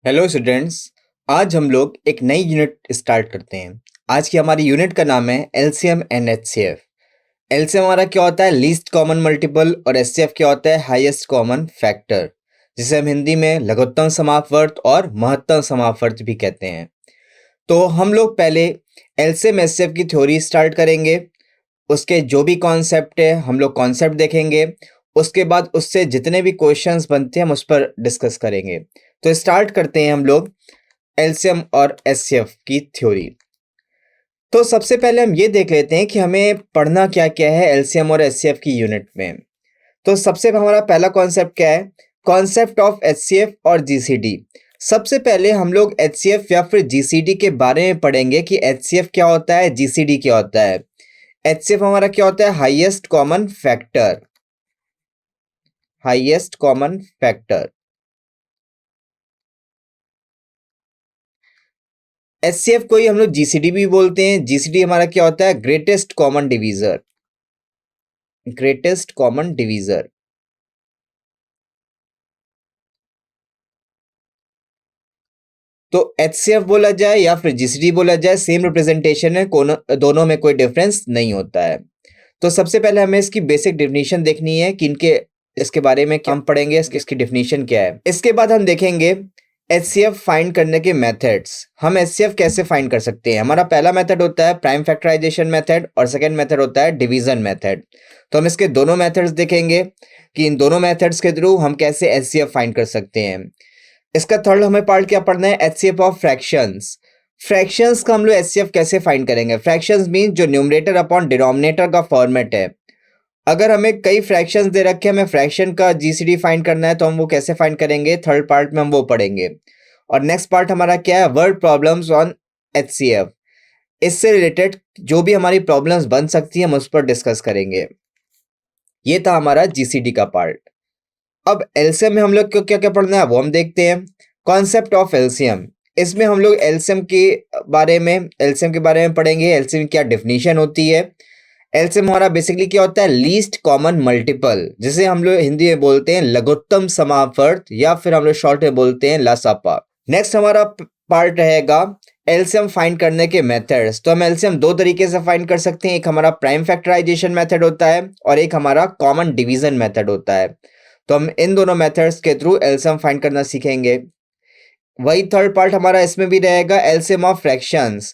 Hello students. आज हम लोग एक नई यूनिट स्टार्ट करते हैं। आज की हमारी यूनिट का नाम है एलसीएम एंड एचसीएफ। एलसीएम हमारा क्या होता है? Least common multiple. और एचसीएफ क्या होता है? हाईएस्ट कॉमन फैक्टर, जिसे हम हिंदी में लघुत्तम समापवर्त और महत्तम समापवर्त भी कहते हैं। तो हम लोग पहले एलसीएम एचसीएफ की थ्योरी स्टार्ट करेंगे। उसके जो भी कॉन्सेप्ट है हम लोग कॉन्सेप्ट देखेंगे। उसके बाद उससे जितने भी क्वेश्चंस बनते हैं हम उस पर डिस्कस करेंगे। तो स्टार्ट करते हैं हम लोग एलसीएम और एचसीएफ की थ्योरी। तो सबसे पहले हम ये देख लेते हैं कि हमें पढ़ना क्या क्या है एलसीएम और एचसीएफ की यूनिट में। तो सबसे हमारा पहला कॉन्सेप्ट क्या है? कॉन्सेप्ट ऑफ एचसीएफ और जीसीडी। सबसे पहले हम लोग एचसीएफ या फिर जीसीडी के बारे में पढ़ेंगे कि एचसीएफ क्या होता है, जीसीडी क्या होता है। एचसीएफ हमारा क्या होता है? Highest common factor. Highest common factor. HCF को ही हम लोग जीसीडी भी बोलते हैं। जीसीडी हमारा क्या होता है? Greatest common divisor. Greatest common divisor. तो एचसीएफ बोला जाए या फिर जीसीडी बोला जाए, सेम रिप्रेजेंटेशन है, दोनों में कोई डिफरेंस नहीं होता है। तो सबसे पहले हमें इसकी बेसिक डेफिनेशन देखनी है कि इसके बारे में क्या हम पढ़ेंगे, इसकी डेफिनेशन क्या है। इसके बाद हम देखेंगे एचसीएफ फाइंड करने के मेथड्स। हम एचसीएफ कैसे फाइंड कर सकते हैं? हमारा पहला मेथड होता है प्राइम फैक्टराइजेशन मेथड और सेकंड मेथड होता है डिवीजन मेथड। तो हम इसके दोनों मेथड्स देखेंगे कि इन दोनों मेथड्स के थ्रू हम कैसे एचसीएफ फाइंड कर सकते हैं। इसका थर्ड हमें पार्ट क्या पढ़ना है? HCF of fractions. फ्रैक्शंस का हम लोग एचसीएफ कैसे फाइंड करेंगे? फ्रैक्शंस मीन जो न्यूमरेटर अपॉन डिनोमिनेटर का फॉर्मेट है। अगर हमें कई फ्रैक्शंस दे रखे हैं, हमें फ्रैक्शन का जीसीडी फाइंड करना है, तो हम वो कैसे फाइंड करेंगे? थर्ड पार्ट में हम वो पढ़ेंगे। और नेक्स्ट पार्ट हमारा क्या है? Word problems on HCF. इससे रिलेटेड जो भी हमारी प्रॉब्लम्स बन सकती है हम उस पर डिस्कस करेंगे। ये था हमारा जीसीडी का पार्ट। अब एलसीएम में हम लोग को क्या क्या पढ़ना है वो हम देखते हैं। Concept of LCM. इसमें हम लोग एलसीएम के बारे में पढ़ेंगे। एलसीएम क्या डेफिनेशन होती है। एलसीएम हमारा बेसिकली क्या होता है? लीस्ट कॉमन मल्टीपल, जिसे हम लोग हिंदी में बोलते हैं लघुत्तम समापवर्त या फिर हम लोग शॉर्ट में बोलते हैं लसापा। नेक्स्ट हमारा पार्ट रहेगा एलसीएम फाइंड करने के मेथड्स। तो हम एलसीएम दो तरीके से फाइंड कर सकते हैं। एक हमारा प्राइम फैक्टराइजेशन मेथड होता है और एक हमारा कॉमन डिवीजन मेथड होता है। तो हम इन दोनों मेथड्स के थ्रू एलसीएम फाइंड करना सीखेंगे। वही थर्ड पार्ट हमारा इसमें भी रहेगा एलसीएम ऑफ फ्रैक्शंस।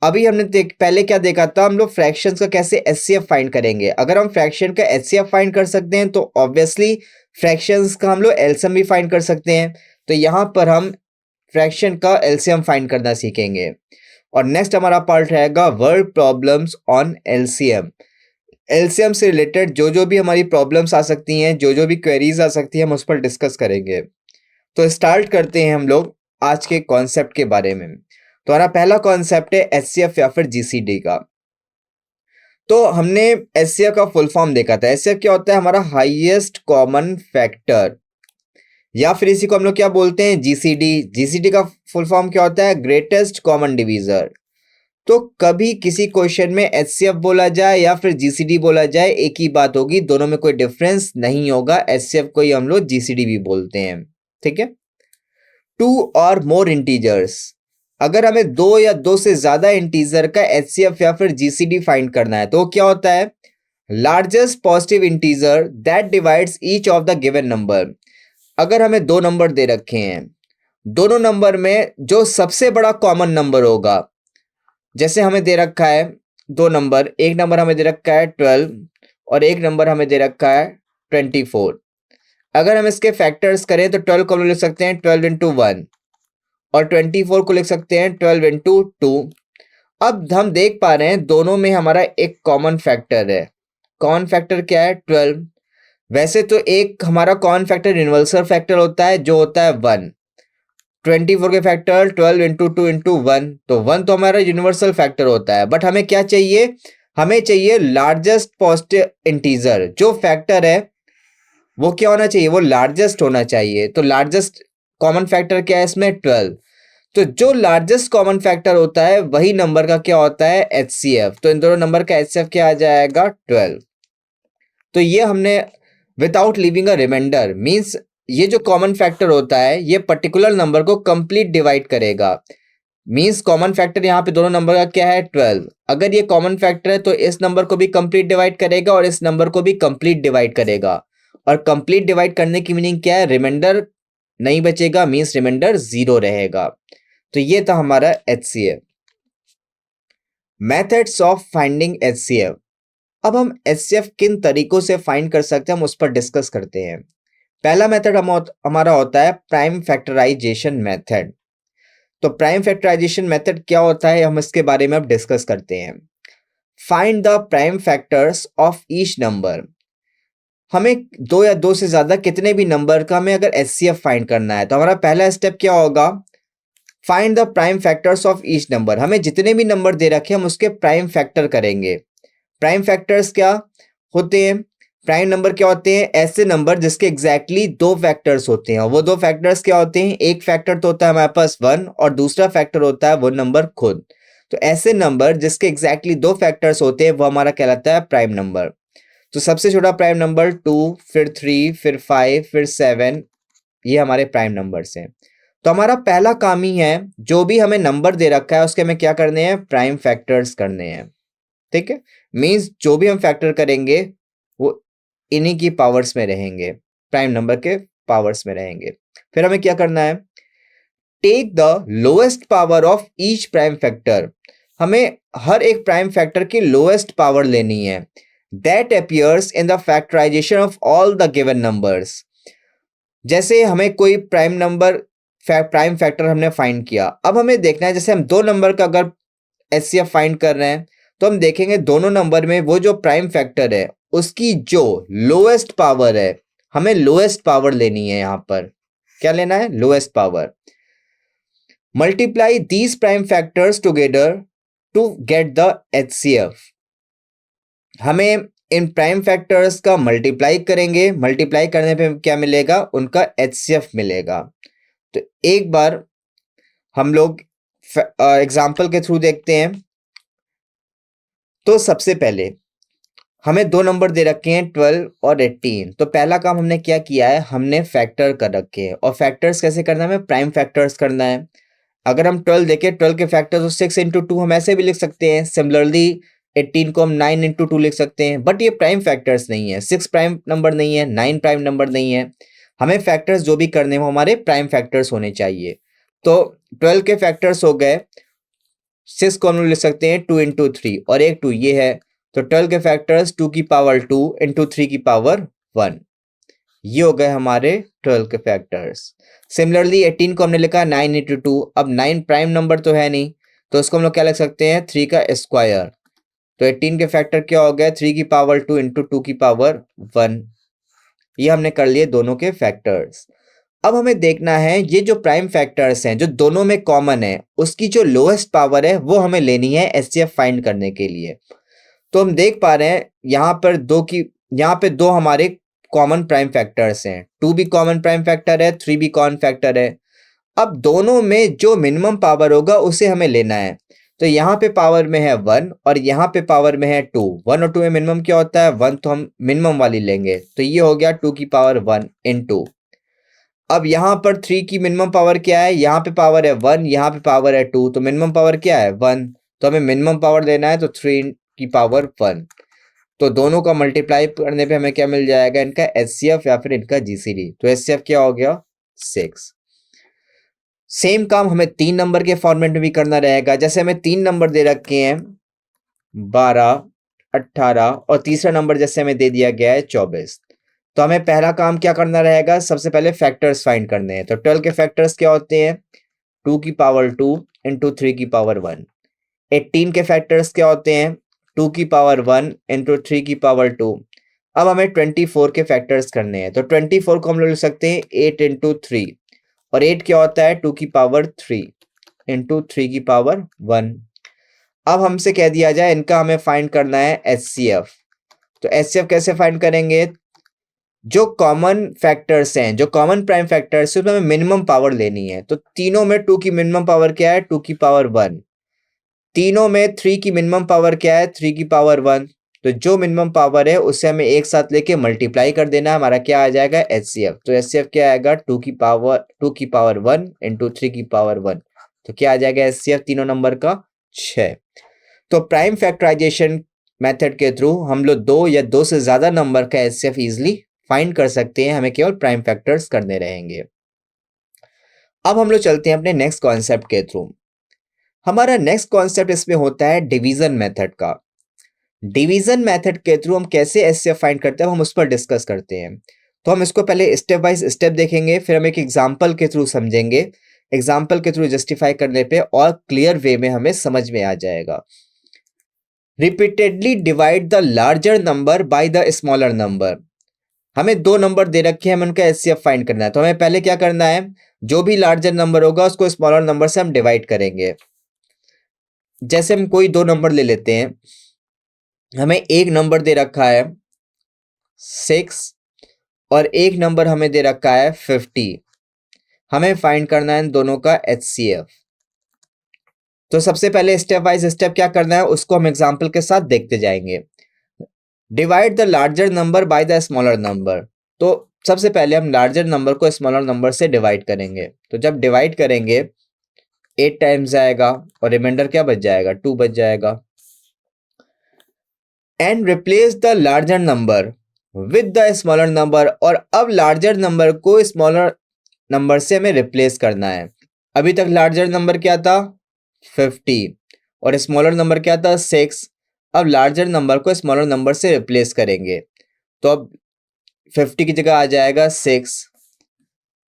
अभी हमने पहले क्या देखा था? हम लोग फ्रैक्शंस का कैसे एचसीएफ फाइंड करेंगे। अगर हम फ्रैक्शन का एचसीएफ फाइंड कर सकते हैं तो ऑब्वियसली फ्रैक्शंस का हम लोग एलसीएम भी फाइंड कर सकते हैं। तो यहाँ पर हम फ्रैक्शन का एलसीएम फाइंड करना सीखेंगे। और नेक्स्ट हमारा पार्ट रहेगा word problems on LCM. LCM से रिलेटेड जो भी हमारी प्रॉब्लम्स आ सकती हैं, जो भी क्वेरीज आ सकती हैं, हम उस पर डिस्कस करेंगे। तो स्टार्ट करते हैं हम लोग आज के कॉन्सेप्ट के बारे में। तो हमारा पहला कॉन्सेप्ट है एचसीएफ या फिर जीसीडी का। तो हमने एचसीएफ का फुल फॉर्म देखा था। एचसीएफ क्या होता है? हमारा हाईएस्ट कॉमन फैक्टर, या फिर इसी को हम लोग क्या बोलते हैं? जीसीडी। जीसीडी का फुल फॉर्म क्या होता है? Greatest common divisor. तो कभी किसी क्वेश्चन में एचसीएफ बोला जाए या फिर जीसीडी बोला जाए, एक ही बात होगी, दोनों में कोई डिफरेंस नहीं होगा। एचसीएफ को ही हम लोग जीसीडी भी बोलते हैं। ठीक है। To or more integers. अगर हमें दो या दो से ज्यादा इंटीजर का एचसीएफ या फिर जीसीडी फाइंड करना है तो क्या होता है? Largest positive integer that divides each of the given number. अगर हमें दो नंबर दे रखे हैं, दोनों नंबर में जो सबसे बड़ा कॉमन नंबर होगा, जैसे हमें दे रखा है दो नंबर, एक नंबर हमें दे रखा है 12 और एक नंबर हमें दे रखा है 24। अगर हम इसके फैक्टर्स करें तो 12 को हम लिख सकते हैं 12 इंटू 1 और 24 को लिख सकते हैं 12 इंटू 2। अब हम देख पा रहे हैं दोनों में हमारा एक कॉमन फैक्टर है। कॉमन फैक्टर क्या है? 12। वैसे तो एक हमारा कॉमन फैक्टर यूनिवर्सल फैक्टर होता है जो होता है 1। 24 के फैक्टर 12 इंटू 2 इंटू 1, तो 1 तो हमारा यूनिवर्सल फैक्टर होता है। बट हमें क्या चाहिए? हमें चाहिए लार्जेस्ट पॉजिटिव इंटीजर। जो फैक्टर है वो क्या होना चाहिए? वो लार्जेस्ट होना चाहिए। तो लार्जेस्ट कॉमन फैक्टर क्या है इसमें? 12। तो जो लार्जेस्ट कॉमन फैक्टर होता है वही नंबर का क्या होता है? एचसीएफ। तो इन दोनों नंबर का एचसीएफ क्या आ जाएगा? 12। तो ये हमने without leaving a remainder means ये जो कॉमन फैक्टर होता है ये पर्टिकुलर नंबर को कंप्लीट डिवाइड करेगा। मींस कॉमन फैक्टर यहाँ पे दोनों नंबर का क्या है 12। अगर ये कॉमन फैक्टर है तो इस नंबर को भी कंप्लीट डिवाइड करेगा और इस नंबर को भी कंप्लीट डिवाइड करेगा। और कंप्लीट डिवाइड करने की मीनिंग क्या है, रिमाइंडर नहीं बचेगा, मींस रिमाइंडर 0 रहेगा। तो ये था हमारा HCF। Methods of finding HCF। अब हम HCF किन तरीकों से फाइंड कर सकते हैं हम उस पर डिस्कस करते हैं। पहला मेथड हमारा होता है प्राइम फैक्टराइजेशन मेथड। तो प्राइम फैक्टराइजेशन मेथड क्या होता है हम इसके बारे में अब डिस्कस करते हैं। Find the prime factors of each number. हमें दो या दो से ज्यादा कितने भी नंबर का हमें अगर HCF फाइंड करना है तो हमारा पहला स्टेप क्या होगा, find the prime factors of each number. हमें जितने भी नंबर दे रखे हम उसके प्राइम फैक्टर करेंगे। प्राइम फैक्टर्स क्या होते हैं, प्राइम नंबर क्या होते हैं, ऐसे नंबर जिसके एग्जैक्टली दो फैक्टर्स होते हैं। वो दो फैक्टर्स क्या होते हैं, एक फैक्टर तो होता है हमारे पास 1 और दूसरा फैक्टर होता है वो नंबर खुद। तो ऐसे नंबर जिसके एग्जैक्टली दो फैक्टर्स होते हैं वो हमारा कहलाता है प्राइम नंबर। तो सबसे छोटा प्राइम नंबर 2, फिर 3, फिर 5, फिर 7, ये हमारे प्राइम नंबर्स हैं। तो हमारा पहला काम ही है जो भी हमें नंबर दे रखा है उसके हमें क्या करने हैं, प्राइम फैक्टर्स करने हैं। ठीक है, मींस जो भी हम फैक्टर करेंगे वो इन्हीं की पावर्स में रहेंगे, प्राइम नंबर के पावर्स में रहेंगे। फिर हमें क्या करना है, take the lowest power of each prime factor. हमें हर एक प्राइम फैक्टर की लोएस्ट पावर लेनी है। That appears in the factorization of all the given numbers. जैसे हमें कोई प्राइम नंबर प्राइम फैक्टर हमने फाइंड किया, अब हमें देखना है जैसे हम दो नंबर का अगर HCF फाइंड कर रहे हैं तो हम देखेंगे दोनों नंबर में वो जो प्राइम फैक्टर है उसकी जो लोएस्ट पावर है, हमें लोएस्ट पावर लेनी है। यहां पर क्या लेना है, lowest power. Multiply these prime factors together to get the HCF। हमें इन प्राइम फैक्टर्स का मल्टीप्लाई करेंगे, मल्टीप्लाई करने पे क्या मिलेगा, उनका HCF मिलेगा। तो एक बार हम लोग एग्जाम्पल के थ्रू देखते हैं। तो सबसे पहले हमें दो नंबर दे रखे हैं 12 और 18। तो पहला काम हमने क्या किया है, हमने फैक्टर कर रखे हैं। और फैक्टर्स कैसे करना है, हमें प्राइम फैक्टर्स करना है। अगर हम 12 देखें, 12 के फैक्टर तो 6 इंटू 2 हम ऐसे भी लिख सकते हैं। सिमिलरली 18 को हम 9 इंटू 2 लिख सकते हैं। बट ये प्राइम फैक्टर्स नहीं है, 6 प्राइम नंबर नहीं है, 9 प्राइम नंबर नहीं है। हमें फैक्टर्स जो भी करने वो हमारे प्राइम फैक्टर्स होने चाहिए। तो 12 के फैक्टर्स हो गए, 6 को हम लोग लिख सकते हैं 2 इंटू 3 और एक 2 ये है। तो 12 के फैक्टर्स 2 की पावर 2 इंटू 3 की पावर 1, ये हो गए हमारे 12 के फैक्टर्स। सिमिलरली 18 को हमने लिखा 9 इंटू 2। अब 9 प्राइम नंबर तो है नहीं तो उसको हम लोग क्या लिख सकते हैं, 3 का स्क्वायर। तो 18 के फैक्टर क्या हो गया, 3 की पावर 2 इंटू 2 की पावर 1। ये हमने कर लिए दोनों के फैक्टर्स। अब हमें देखना है ये जो प्राइम फैक्टर्स हैं जो दोनों में कॉमन है उसकी जो लोएस्ट पावर है वो हमें लेनी है HCF फाइंड करने के लिए। तो हम देख पा रहे हैं यहाँ पे दो हमारे कॉमन प्राइम फैक्टर्स हैं। 2 भी कॉमन प्राइम फैक्टर है, 3 भी कॉमन फैक्टर है। अब दोनों में जो मिनिमम पावर होगा उसे हमें लेना है। तो यहाँ पे पावर में है 1 और यहाँ पे पावर में है 2। 1 और 2 में मिनिमम क्या होता है, 1, तो हम मिनिमम वाली लेंगे। तो ये हो गया 2 की पावर 1 इंटू। अब यहाँ पर 3 की मिनिमम पावर क्या है, यहाँ पे पावर है 1, यहाँ पे पावर है 2, तो मिनिमम पावर क्या है 1। तो हमें मिनिमम पावर लेना है, तो 3 की पावर 1। तो दोनों का मल्टीप्लाई करने पे हमें क्या मिल जाएगा, इनका HCF या फिर इनका GCD। तो HCF क्या हो गया 6। सेम काम हमें 3 नंबर के फॉर्मेट में भी करना रहेगा। जैसे हमें 3 नंबर दे रखे हैं 12, 18 और तीसरा नंबर जैसे हमें दे दिया गया है 24। तो हमें पहला काम क्या करना रहेगा, सबसे पहले फैक्टर्स फाइंड करने हैं। तो 12 के फैक्टर्स क्या होते हैं, 2 की पावर 2 इंटू 3 की पावर 1। 18 के फैक्टर्स क्या होते हैं, 2 की पावर 1 इंटू 3 की पावर 2। अब हमें 24 के फैक्टर्स करने हैं। तो 24 को हम लोग लिख सकते हैं 8 इंटू 3 और 8 क्या होता है 2 की पावर 3 इंटू 3 की पावर 1। अब हमसे कह दिया जाए इनका हमें फाइंड करना है HCF। तो HCF कैसे फाइंड करेंगे, जो कॉमन फैक्टर्स हैं, जो कॉमन प्राइम फैक्टर्स हैं उसमें हमें मिनिमम पावर लेनी है। तो तीनों में 2 की मिनिमम पावर क्या है, 2 की पावर 1। तीनों में 3 की मिनिमम पावर क्या है, 3 की पावर 1। तो जो मिनिमम पावर है उससे हमें एक साथ लेके मल्टीप्लाई कर देना है, हमारा क्या आ जाएगा HCF। तो HCF क्या आएगा 2 की पावर 1 इंटू 3 की पावर 1, तो क्या आ जाएगा HCF तीनों नंबर का 6। तो प्राइम फैक्टराइजेशन मेथड के थ्रू हम लोग 2 या 2 से ज्यादा नंबर का HCF इजिली फाइंड कर सकते हैं, हमें केवल प्राइम फैक्टर्स करने रहेंगे। अब हम लोग चलते हैं अपने नेक्स्ट कॉन्सेप्ट के थ्रू। हमारा नेक्स्ट कॉन्सेप्ट इसमें होता है डिवीजन मेथड का। डिवीजन मेथड के थ्रू हम कैसे HCF फाइंड करते हैं हम उस पर डिस्कस करते हैं। तो हम इसको पहले स्टेप बाय स्टेप देखेंगे, फिर हम एक एग्जांपल के थ्रू समझेंगे, एग्जांपल के थ्रू जस्टिफाई करने पे और क्लियर वे में हमें समझ में आ जाएगा। Repeatedly divide the larger number by the smaller number. हमें 2 नंबर दे रखे हैं, हमें उनका HCF फाइंड करना है। तो हमें पहले क्या करना है, जो भी लार्जर नंबर होगा उसको स्मॉलर नंबर से हम डिवाइड करेंगे। जैसे हम कोई 2 नंबर ले लेते हैं, हमें एक नंबर दे रखा है 6 और एक नंबर हमें दे रखा है 50। हमें फाइंड करना है इन दोनों का HCF। तो सबसे पहले स्टेप वाइज स्टेप क्या करना है उसको हम एग्जांपल के साथ देखते जाएंगे। Divide the larger number by the smaller number. तो सबसे पहले हम लार्जर नंबर को स्मॉलर नंबर से डिवाइड करेंगे। तो जब डिवाइड करेंगे 8 टाइम्स आएगा और रिमाइंडर क्या बच जाएगा, 2 बच जाएगा। And replace the larger number with the smaller number. और अब लार्जर नंबर को स्मॉलर नंबर से हमें रिप्लेस करना है। अभी तक लार्जर नंबर क्या था 50 और स्मॉलर नंबर क्या था 6। अब लार्जर नंबर को स्मॉलर नंबर से रिप्लेस करेंगे, तो अब 50 की जगह आ जाएगा 6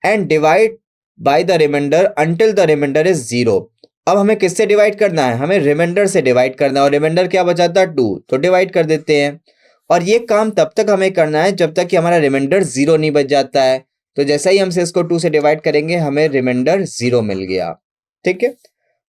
and divide by the remainder until the remainder is 0। अब हमें किससे डिवाइड करना है, हमें रिमाइंडर से डिवाइड करना है और रिमाइंडर क्या बचा था 2, तो डिवाइड कर देते हैं। और ये काम तब तक हमें करना है जब तक कि हमारा रिमाइंडर 0 नहीं बच जाता है। तो जैसा ही हम इसको 2 से डिवाइड करेंगे हमें रिमाइंडर 0 मिल गया। ठीक है,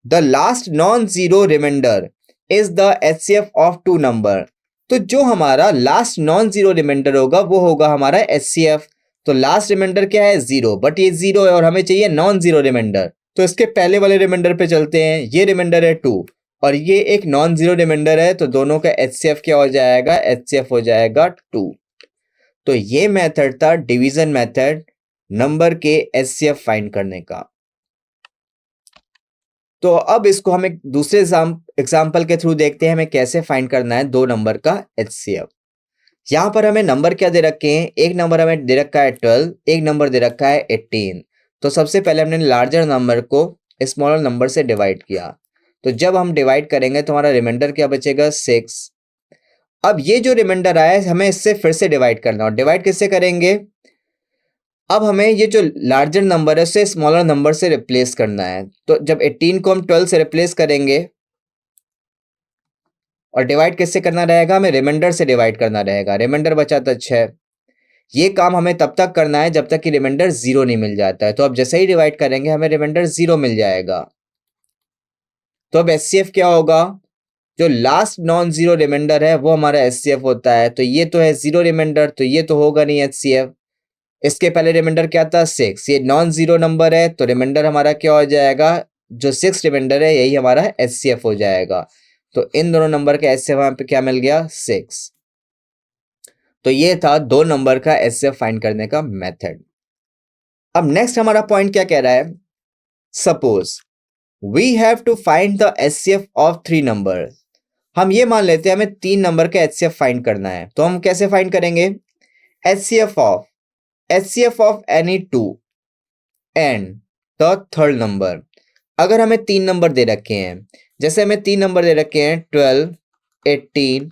the last non zero reminder is the HCF of 2 number. तो जो हमारा लास्ट नॉन जीरो रिमाइंडर होगा वो होगा हमारा HCF। तो लास्ट रिमाइंडर क्या है 0, बट ये 0 है और हमें चाहिए नॉन जीरो रिमाइंडर। तो इसके पहले वाले रिमाइंडर पे चलते हैं। ये रिमाइंडर है 2 और ये एक नॉन जीरो रिमाइंडर है, तो दोनों का HCF क्या हो जाएगा, HCF हो जाएगा 2। तो ये मेथड था डिवीजन मेथड नंबर के HCF फाइंड करने का। तो अब इसको हम एक दूसरे एग्जाम्पल के थ्रू देखते हैं हमें कैसे फाइंड करना है 2 नंबर का HCF। यहाँ पर हमें नंबर क्या दे रखे हैं, एक नंबर हमें दे रखा है 12, एक नंबर दे रखा है 18। तो सबसे पहले हमने लार्जर नंबर को स्मॉलर नंबर से डिवाइड किया। तो जब हम डिवाइड करेंगे तो हमारा रिमाइंडर क्या बचेगा 6। अब ये जो रिमाइंडर आया है हमें इससे फिर से डिवाइड करना, और डिवाइड किससे करेंगे, अब हमें ये जो लार्जर नंबर है उसे स्मॉलर नंबर से रिप्लेस करना है। तो जब 18 को हम 12 से रिप्लेस करेंगे और डिवाइड किससे करना रहेगा, हमें रिमाइंडर से डिवाइड करना रहेगा। रिमाइंडर बचा था 6। ये काम हमें तब तक करना है जब तक कि रिमाइंडर 0 नहीं मिल जाता है। तो अब जैसे ही डिवाइड करेंगे हमें रिमाइंडर 0 मिल जाएगा। तो अब HCF क्या होगा, जो लास्ट नॉन जीरो रिमाइंडर है वो हमारा HCF होता है। तो ये तो है 0 रिमाइंडर, तो ये तो होगा नहीं HCF। इसके पहले रिमाइंडर क्या था 6, ये नॉन जीरो नंबर है तो रिमाइंडर हमारा क्या हो जाएगा, जो 6 रिमाइंडर है यही हमारा HCF हो जाएगा। तो इन दोनों नंबर का HCF वहां पे क्या मिल गया 6। तो ये था 2 नंबर का HCF फाइंड करने का मेथड। अब नेक्स्ट हमारा पॉइंट क्या कह रहा है, suppose we have to find the HCF of 3 number. हम ये मान लेते हैं हमें 3 नंबर का HCF फाइंड करना है। तो हम कैसे फाइंड करेंगे, HCF of any 2 and the third number. अगर हमें 3 नंबर दे रखे हैं, जैसे हमें 3 नंबर दे रखे हैं 12, 18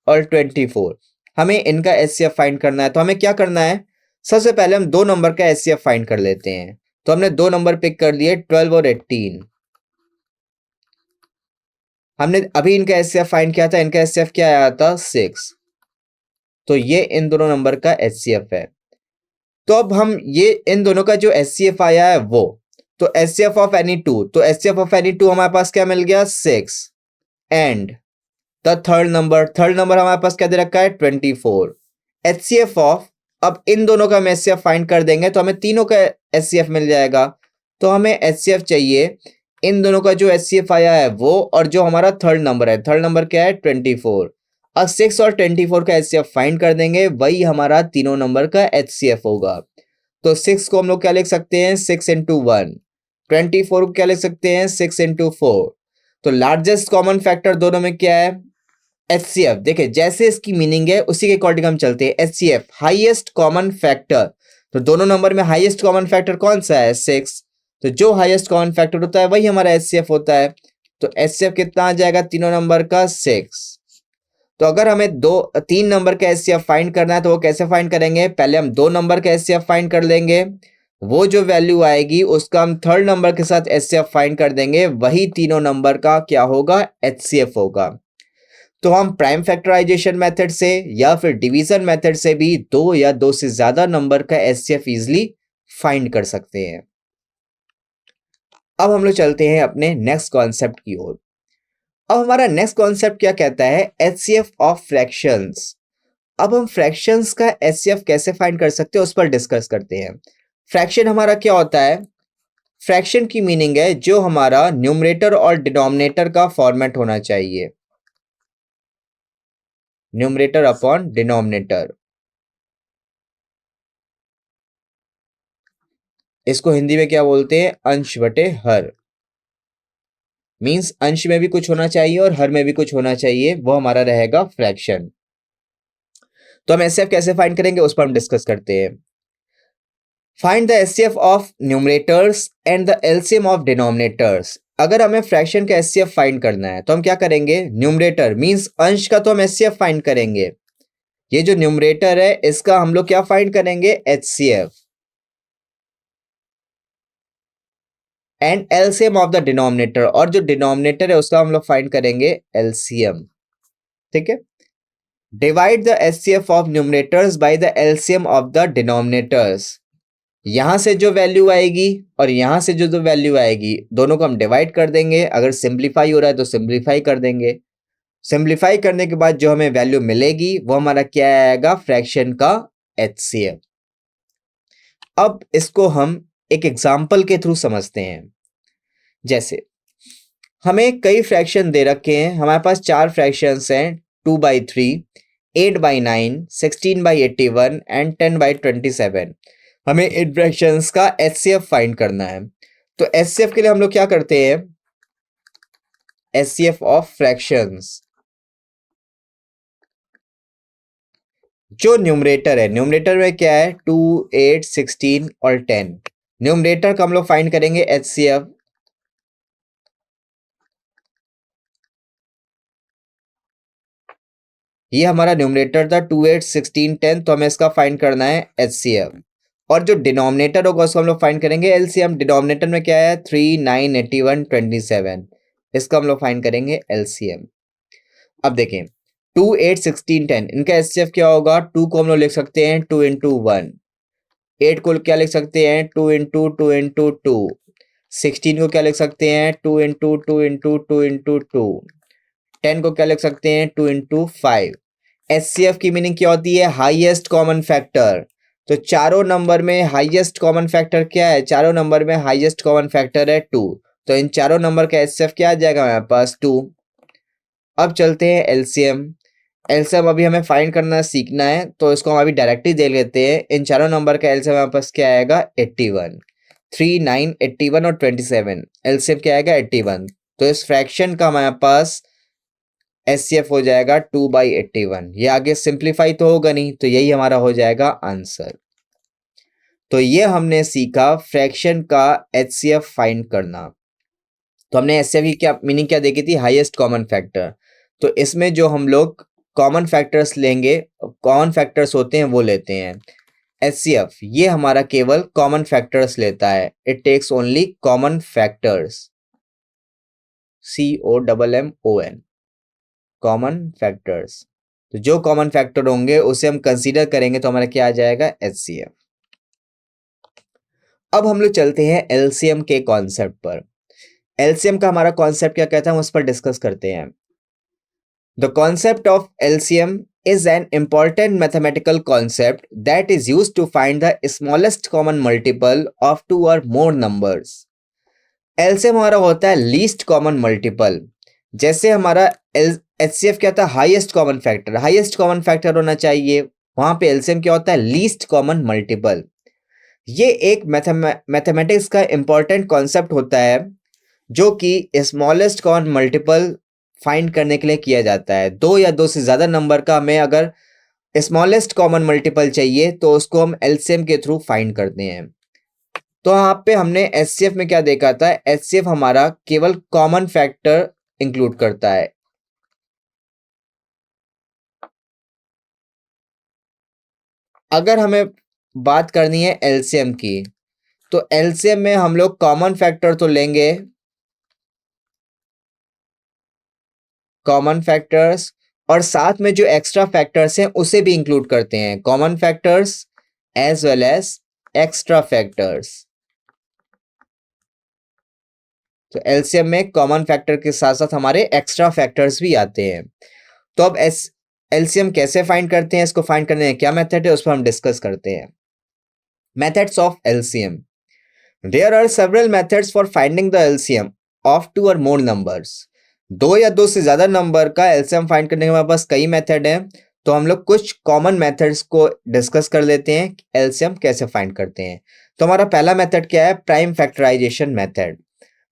और 24, हमें इनका HCF फाइंड करना है। तो हमें क्या करना है, सबसे पहले हम 2 नंबर का HCF फाइंड कर लेते हैं। तो हमने 2 नंबर पिक कर लिए 12 और 18। हमने अभी इनका HCF फाइंड किया था, इनका HCF क्या आया था 6। तो ये इन दोनों नंबर का HCF है। तो अब हम ये इन दोनों का जो HCF आया है वो, तो HCF ऑफ एनी 2, तो HCF ऑफ एनी 2 हमारे पास क्या मिल गया 6 एंड द थर्ड नंबर हमारे पास क्या दे रखा है 24। HCF ऑफ, अब इन दोनों का हम HCF फाइंड कर देंगे तो हमें तीनों का HCF मिल जाएगा। तो हमें HCF चाहिए इन दोनों का जो HCF आया है वो, और जो हमारा थर्ड नंबर है, थर्ड नंबर क्या है 24। अब 6 और 24 का HCF फाइंड कर देंगे, वही हमारा तीनों नंबर का HCF होगा। तो 6 को हम लोग क्या लिख सकते हैं, 6 इंटू 1। 24 को क्या लिख सकते हैं, 6 इंटू 4। तो लार्जेस्ट कॉमन फैक्टर दोनों में क्या है, HCF। देखिए जैसे इसकी मीनिंग है उसी के अकॉर्डिंग हम चलते हैं। HCF हाईएस्ट कॉमन फैक्टर, तो दोनों नंबर में हाईएस्ट कॉमन फैक्टर कौन सा है, 6। तो जो हाईएस्ट कॉमन फैक्टर होता है वही हमारा HCF होता है। तो HCF कितना आ जाएगा, तीनों नंबर का 6। तो अगर हमें 3 नंबर का HCF फाइंड करना है तो वो कैसे फाइंड करेंगे, पहले हम 2 नंबर का HCF फाइंड कर लेंगे, वो जो वैल्यू आएगी उसका हम थर्ड नंबर के साथ HCF फाइंड कर देंगे, वही तीनों नंबर का क्या होगा, HCF होगा। तो हम प्राइम फैक्टराइजेशन मेथड से या फिर डिवीजन मेथड से भी 2 या 2 से ज्यादा नंबर का HCF इजिली फाइंड कर सकते हैं। अब हम लोग चलते हैं अपने नेक्स्ट कॉन्सेप्ट की ओर। अब हमारा नेक्स्ट कॉन्सेप्ट क्या कहता है, HCF ऑफ फ्रैक्शंस। अब हम फ्रैक्शंस का HCF कैसे फाइंड कर सकते हैं उस पर डिस्कस करते हैं। फ्रैक्शन हमारा क्या होता है, फ्रैक्शन की मीनिंग है जो हमारा न्यूमरेटर और डिनोमिनेटर का फॉर्मेट होना चाहिए, न्यूमरेटर अपॉन डिनोमिनेटर। इसको हिंदी में क्या बोलते हैं, अंश बटे हर। मींस अंश में भी कुछ होना चाहिए और हर में भी कुछ होना चाहिए, वो हमारा रहेगा फ्रैक्शन। तो हम HCF कैसे फाइंड करेंगे उस पर हम डिस्कस करते हैं। Find the HCF of numerators and the LCM of denominators. अगर हमें फ्रैक्शन का HCF फाइंड करना है तो हम क्या करेंगे, न्यूमरेटर मींस अंश का तो हम HCF फाइंड करेंगे, ये जो न्यूमरेटर है इसका हम लोग क्या फाइंड करेंगे, HCF। And LCM of the denominator, और जो डिनोमिनेटर है उसका हम लोग फाइंड करेंगे LCM। ठीक है, divide the HCF of numerators by the LCM of the denominators. यहां से जो वैल्यू आएगी और यहां से जो वैल्यू आएगी दोनों को हम डिवाइड कर देंगे। अगर सिंप्लीफाई हो रहा है तो सिंप्लीफाई कर देंगे। सिंप्लीफाई करने के बाद जो हमें वैल्यू मिलेगी वो हमारा क्या आएगा, फ्रैक्शन का HCF। अब इसको हम एक एग्जाम्पल के थ्रू समझते हैं। जैसे हमें कई फ्रैक्शन दे रखे हैं, हमारे पास 4 फ्रैक्शंस हैं, 2/3, 8/9, 16/81 एंड 10/27। हमें इन फ्रैक्शंस का HCF फाइंड करना है। तो HCF के लिए हम लोग क्या करते हैं, HCF ऑफ फ्रैक्शंस। जो न्यूमरेटर है, न्यूमरेटर में क्या है, 2, 8, 16 और 10। न्यूमरेटर का हम लोग फाइंड करेंगे HCF। ये हमारा न्यूमरेटर था 2, 8, 16, 10, तो हमें इसका फाइंड करना है HCF। और जो डिनोमिनेटर होगा उसको हम लोग फाइंड करेंगे LCM। डिनोमिनेटर में क्या है, 3, 9, 81, 27, इसका हम लोग फाइंड करेंगे LCM। अब देखें 2, 8, 16, 10, इनका HCF क्या होगा, 2 को हम लोग लिख सकते हैं 2 इंटू 1, 8 को क्या लिख सकते हैं 2 इंटू 2 इंटू 2, 16 को क्या लिख सकते हैं 2 इंटू 2 इंटू 2 इंटू 2, 10 को क्या लिख सकते हैं 2 इंटू 5। HCF की मीनिंग क्या होती है, हाईएस्ट कॉमन फैक्टर। तो चारों नंबर में हाईएस्ट कॉमन फैक्टर क्या है, चारों नंबर में हाईएस्ट कॉमन फैक्टर है 2। तो इन चारों नंबर का HCF क्या आ जाएगा हमारे पास, 2। अब चलते हैं LCM। LCM अभी हमें फाइंड करना सीखना है तो इसको हम अभी डायरेक्टली दे लेते हैं। इन चारों नंबर का LCM हमारे पास क्या आएगा, 81। 3, 9, 81 और 27, LCM क्या आएगा, 81। तो इस फ्रैक्शन का हमारे पास HCF हो जाएगा 2/81। ये आगे सिंप्लीफाई तो होगा नहीं, तो यही हमारा हो जाएगा आंसर। तो ये हमने सीखा फ्रैक्शन का HCF फाइंड करना। तो हमने HCF की क्या मीनिंग क्या देखी थी, हाईएस्ट कॉमन फैक्टर। तो इसमें जो हम लोग कॉमन फैक्टर्स लेंगे, कॉमन फैक्टर्स होते हैं वो लेते हैं। HCF ये हमारा केवल कॉमन फैक्टर्स लेता है, it takes only common factors, COMMON, common factors. तो जो कॉमन फैक्टर होंगे उसे हम कंसीडर करेंगे तो हमारा क्या आ जाएगा, HCF। अब हम लोग चलते हैं LCM के कॉन्सेप्ट पर। LCM का हमारा कॉन्सेप्ट क्या कहता है हम उस पर डिस्कस करते हैं। The concept of LCM is an important mathematical concept that is used to find the smallest common multiple of 2 or more numbers. LCM हमारा होता है लीस्ट कॉमन मल्टीपल। जैसे हमारा HCF क्या था? Highest common factor. Highest common factor होना चाहिए, वहां पे एलसीएम क्या होता है? Least common multiple. ये एक मैथमेटिक्स का इंपॉर्टेंट कॉन्सेप्ट होता है जो कि स्मॉलेस्ट कॉमन मल्टीपल फाइंड करने के लिए किया जाता है। दो या दो से ज्यादा नंबर का हमें अगर स्मॉलेस्ट कॉमन मल्टीपल चाहिए तो उसको हम एलसीएम के थ्रू फाइंड करते हैं। तो यहाँ पे हमने एचसीएफ में क्या देखा था? एचसीएफ हमारा केवल कॉमन फैक्टर इंक्लूड करता है। अगर हमें बात करनी है एलसीएम की, तो एलसीएम में हम लोग कॉमन फैक्टर तो लेंगे, कॉमन फैक्टर्स, और साथ में जो एक्स्ट्रा फैक्टर्स हैं उसे भी इंक्लूड करते हैं। Common factors as well as extra factors. तो एलसीएम में कॉमन फैक्टर के साथ साथ हमारे एक्स्ट्रा फैक्टर्स भी आते हैं। तो अब एलसीएम कैसे फाइंड करते हैं, इसको फाइंड करने का क्या मेथड है, उस पर हम डिस्कस करते हैं। Methods of LCM. There are several methods for finding the LCM of two or more numbers. दो या दो से ज्यादा नंबर का एलसीएम फाइंड करने के हमारे पास कई मेथड हैं। तो हम लोग कुछ कॉमन मेथड्स को डिस्कस कर लेते हैं, एलसीएम कैसे फाइंड करते हैं। तो हमारा पहला मेथड क्या है? Prime factorization method.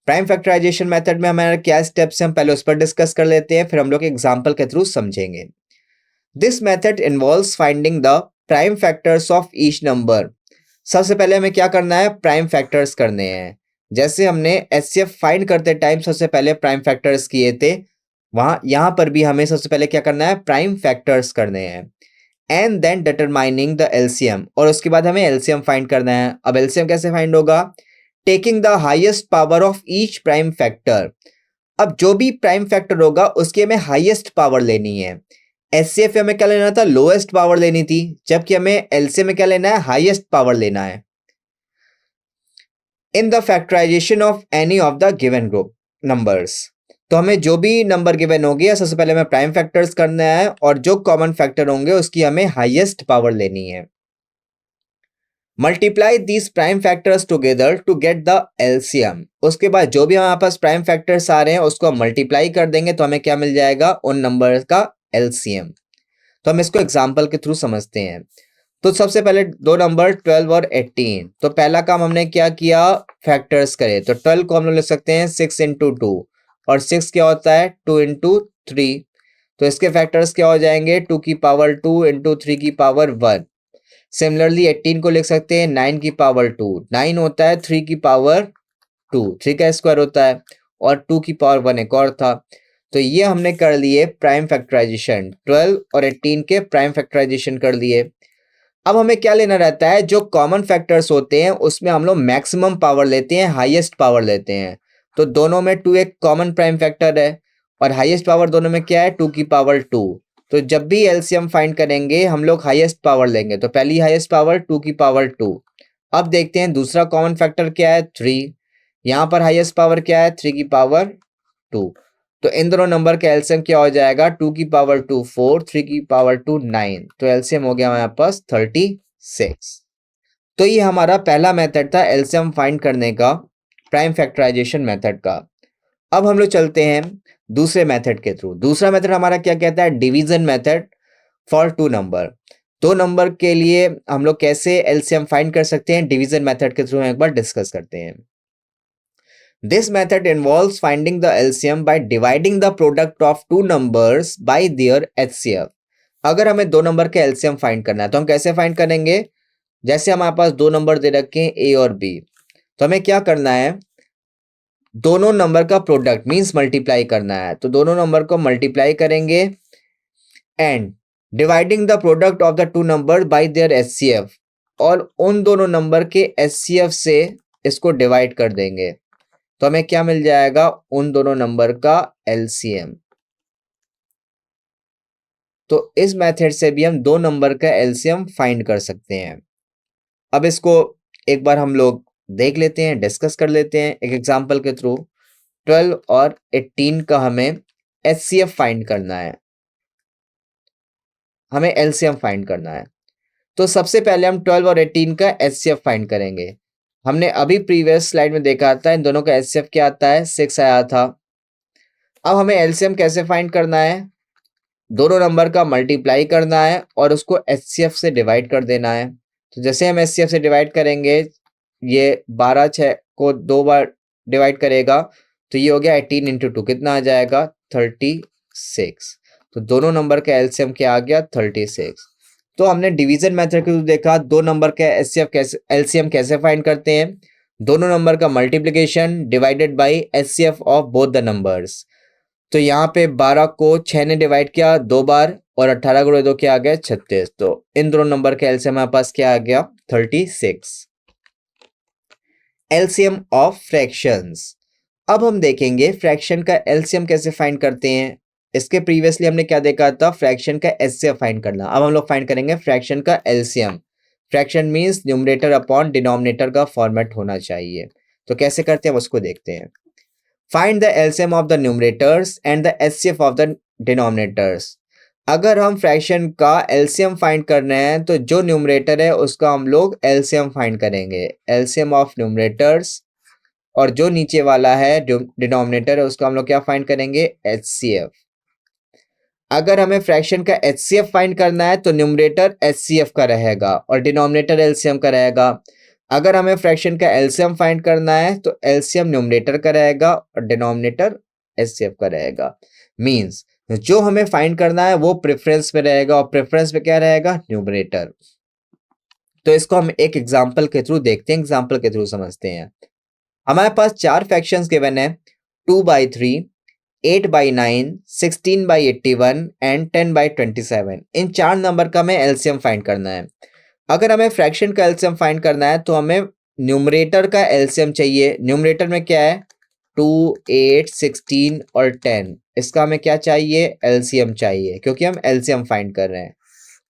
Prime factorization method में हमारे क्या स्टेप्स हैं, हम पहले उस पर डिस्कस कर लेते हैं, फिर हम लोग एग्जांपल के थ्रू समझेंगे। This method involves finding the prime factors of each number. सबसे पहले हमें क्या करना है? प्राइम फैक्टर्स करने हैं। जैसे हमने एचसीएफ फाइंड करते टाइम सबसे पहले प्राइम फैक्टर्स किए थे, यहां पर भी हमें सबसे पहले क्या करना है? प्राइम फैक्टर्स करने हैं। And then determining the LCM, और उसके बाद हमें एलसीएम फाइंड करना है। अब एलसीएम कैसे फाइंड होगा? Taking the highest power of each prime factor. अब जो भी प्राइम फैक्टर होगा उसकी हमें हाईएस्ट पावर लेनी है। एचसीएफ में हमें क्या लेना था? लोएस्ट पावर लेनी थी, जबकि हमें एलसीएम में क्या लेना है? हाईएस्ट पावर लेना है। In the factorization of any of the given group numbers. तो हमें जो भी नंबर गिवन होगी सबसे पहले हमें प्राइम फैक्टर्स करना है, और जो कॉमन फैक्टर होंगे उसकी हमें हाईएस्ट पावर लेनी है। Multiply these prime factors together to get the LCM. उसके बाद जो भी हमारे पास प्राइम फैक्टर्स आ रहे हैं उसको हम मल्टीप्लाई कर देंगे तो हमें क्या मिल जाएगा? उन नंबर्स का एलसीएम। तो हम इसको एग्जांपल के थ्रू समझते हैं। तो सबसे पहले दो नंबर 12 और 18। तो पहला काम हमने क्या किया? फैक्टर्स करे। तो 12 को हम लोग लिख सकते हैं 6 इंटू 2, और 6 क्या होता है? 2 इंटू 3। तो इसके फैक्टर्स क्या हो जाएंगे? 2 की पावर 2 इंटू 3 की पावर 1। सिमिलरली 18 को लिख सकते हैं 9 की पावर 2। 9 होता है 3 की पावर 2, 3 का स्क्वायर होता है, और 2 की पावर 1 एक और था। तो ये हमने कर लिए प्राइम फैक्टराइजेशन, 12 और 18 के प्राइम फैक्टराइजेशन कर लिए। अब हमें क्या लेना रहता है? जो कॉमन फैक्टर्स होते हैं उसमें हम लोग मैक्सिमम पावर लेते हैं, हाईएस्ट पावर लेते हैं। तो दोनों में 2 एक कॉमन प्राइम फैक्टर है, और हाईएस्ट पावर दोनों में क्या है? 2 की पावर 2। तो जब भी एलसीएम फाइंड करेंगे हम लोग हाईएस्ट पावर लेंगे। तो पहली हाईएस्ट पावर 2 की पावर 2। अब देखते हैं दूसरा कॉमन फैक्टर क्या है? 3। यहाँ पर हाईएस्ट पावर क्या है? 3 की पावर 2। तो इन दोनों नंबर का एलसीएम क्या हो जाएगा? 2 की पावर 2 4, 3 की पावर 2 9। तो एलसीएम हो गया हमारे पास 36। तो ये हमारा पहला मेथड था एलसीएम फाइंड करने का, प्राइम फैक्टराइजेशन मेथड का। अब हम लोग चलते हैं दूसरे मेथड के थ्रू। दूसरा मेथड हमारा क्या कहता है? Division method for two number. दो नंबर के लिए हम लोग कैसे एलसीएम फाइंड कर सकते हैं? डिवीजन मेथड के थ्रू हम एक बार डिस्कस करते हैं। This method involves finding the LCM by dividing the product of two numbers by their HCF. अगर हमें दो नंबर के LCM फाइंड करना है तो हम कैसे फाइंड करेंगे? जैसे हमारे पास दो नंबर दे रखे हैं A और B, तो हमें क्या करना है? दोनों नंबर का प्रोडक्ट मींस मल्टीप्लाई करना है। तो दोनों नंबर को मल्टीप्लाई करेंगे and dividing the product of the two number by there HCF, और उन दोनों नंबर के HCF से इसको डिवाइड कर देंगे। तो हमें क्या मिल जाएगा? उन दोनों नंबर का एलसीएम। तो इस मेथड से भी हम दो नंबर का एलसीएम फाइंड कर सकते हैं। अब इसको एक बार हम लोग देख लेते हैं, डिस्कस कर लेते हैं एक एग्जांपल के थ्रू। 12 और 18 का हमें एचसीएफ फाइंड करना है, हमें एलसीएम फाइंड करना है। तो सबसे पहले हम 12 और 18 का एचसीएफ फाइंड करेंगे। हमने अभी प्रीवियस स्लाइड में देखा था इन दोनों का एचसीएफ क्या आता है? 6 आया था। अब हमें एलसीएम कैसे फाइंड करना है? दोनों नंबर का मल्टीप्लाई करना है और उसको HCF से डिवाइड कर देना है। तो जैसे हम HCF से डिवाइड करेंगे, ये 12 6 को 2 बार डिवाइड करेगा तो ये हो गया 18 इंटू 2, कितना आ जाएगा 36। तो दोनों नंबर का एलसीएम क्या आ गया 36। तो हमने डिवीजन मेथड के थ्रू देखा दो नंबर का एलसीएम कैसे फाइंड करते हैं। दोनों नंबर का multiplication divided by HCF of both the numbers. तो यहाँ पे 12 को 6 ने डिवाइड किया 2 बार और 18 गुणे 2 क्या आ गया 36। तो इन दोनों नंबर का एलसीएम हमारे पास क्या आ गया 36। LCM of fractions. अब हम देखेंगे फ्रैक्शन का एलसीएम कैसे फाइंड करते हैं। इसके प्रीवियसली हमने क्या देखा था, फ्रैक्शन का एचसीएफ फाइंड करना। अब हम लोग फाइंड करेंगे फ्रैक्शन का LCM. Fraction means numerator upon denominator का फॉर्मेट होना चाहिए। तो कैसे करते हैं उसको देखते हैं। Find the LCM of the numerators and the HCF of the denominators. अगर हम फ्रैक्शन का एलसीएम फाइंड करना है तो जो न्यूमरेटर है उसका हम लोग एलसीएम फाइंड करेंगे, एलसीएम ऑफ न्यूमरेटर्स, और जो नीचे वाला है डिनोमिनेटर है उसका हम लोग क्या फाइंड करेंगे एचसीएफ। अगर हमें फ्रैक्शन का एचसीएफ फाइंड करना है तो न्यूमरेटर एचसीएफ का रहेगा और डिनोमिनेटर एलसीएम का रहेगा। अगर हमें फ्रैक्शन का एलसीएम फाइंड करना है तो एलसीएम न्यूमरेटर का रहेगा और डिनोमिनेटर एचसीएफ का रहेगा। मींस जो हमें फाइंड करना है वो प्रेफरेंस में रहेगा और प्रेफरेंस में क्या रहेगा न्यूमरेटर। तो इसको हम एक एग्जांपल के थ्रू देखते हैं, एग्जांपल के थ्रू समझते हैं। हमारे पास 4 फ्रैक्शंस गिवन है 2/3, 8/9, 16/81 एंड 10/27। इन 4 नंबर का हमें एलसीएम फाइंड करना है। अगर हमें फ्रैक्शन का एलसीएम फाइंड करना है तो हमें न्यूमरेटर का एलसीएम चाहिए। न्यूमरेटर में क्या है 2, 8, 16 और 10। इसका हमें क्या चाहिए एलसीएम चाहिए क्योंकि हम एलसीएम फाइंड कर रहे हैं।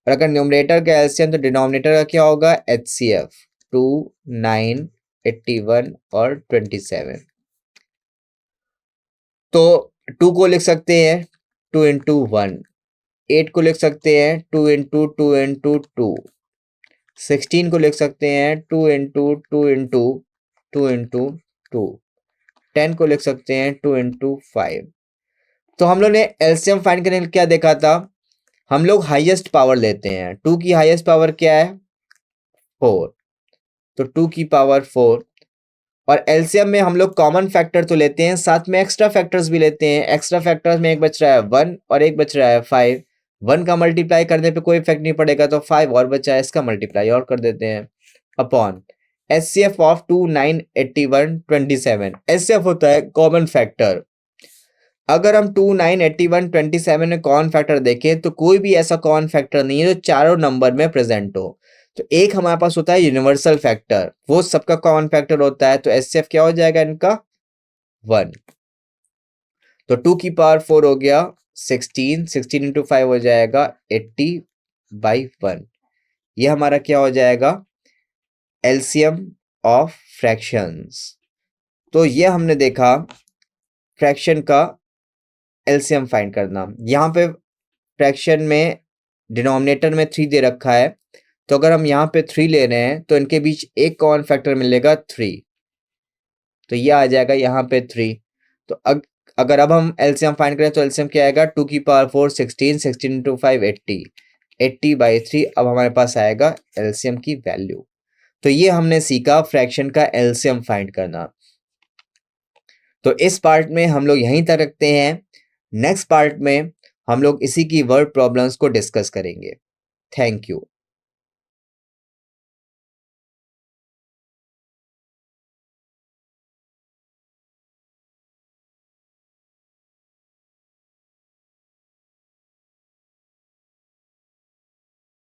और अगर न्यूमरेटर का एलसीएम तो डिनोमिनेटर का क्या होगा एचसीएफ 2, 9, 81 और 27। तो 2 को लिख सकते हैं 2 इंटू 1, 8 को लिख सकते हैं 2 इंटू 2 इंटू 2, 16 को लिख सकते हैं 2 इंटू 2 इंटू 2 इंटू 2, 10 को लिख सकते हैं 2 इंटू 5। तो हम लोग ने एलसीएम फाइंड करने के लिए क्या देखा था, हम लोग हाईएस्ट पावर लेते हैं। 2 की हाईएस्ट पावर क्या है 4, तो 2 की पावर 4। और एलसीएम में हम लोग कॉमन फैक्टर तो लेते हैं, साथ में एक्स्ट्रा फैक्टर्स भी लेते हैं। एक्स्ट्रा फैक्टर्स में एक बच रहा है 1 और एक बच रहा है 5। 1 का मल्टीप्लाई करने पे कोई इफेक्ट नहीं पड़ेगा तो 5 और बचा है, इसका मल्टीप्लाई और कर देते हैं अपॉन एचसीएफ ऑफ 2, 9, 81, 27। एचसीएफ होता है कॉमन फैक्टर। अगर हम 2, 9, 81, 27 में कॉमन फैक्टर देखें तो कोई भी ऐसा कॉमन फैक्टर नहीं है जो चारों नंबर में प्रेजेंट हो। तो एक हमारे पास होता है यूनिवर्सल फैक्टर, वो सबका कॉमन फैक्टर होता है। तो एचसीएफ क्या हो जाएगा इनका 1। तो 2 की पावर 4 हो गया 16, 16 इंटू 5 हो जाएगा 80/1। ये हमारा क्या हो जाएगा एलसीएम ऑफ फ्रैक्शंस। तो ये हमने देखा फ्रैक्शन का एलसीएम फाइंड करना। यहाँ पे फ्रैक्शन में डिनोमिनेटर में 3 दे रखा है, तो अगर हम यहाँ पे 3 ले रहे हैं तो इनके बीच एक कॉमन फैक्टर मिलेगा 3, तो ये आ जाएगा यहाँ पे 3। तो अगर अब हम एलसीएम फाइंड करें तो एलसीएम क्या आएगा 2 की पावर 4 16, 16 इंटू 5 80, 80/3। अब हमारे पास आएगा एलसीएम की वैल्यू। तो ये हमने सीखा फ्रैक्शन का एलसीएम फाइंड करना। तो इस पार्ट में हम लोग यहीं तक रखते हैं। नेक्स्ट पार्ट में हम लोग इसी की वर्ड प्रॉब्लम्स को डिस्कस करेंगे। Thank you.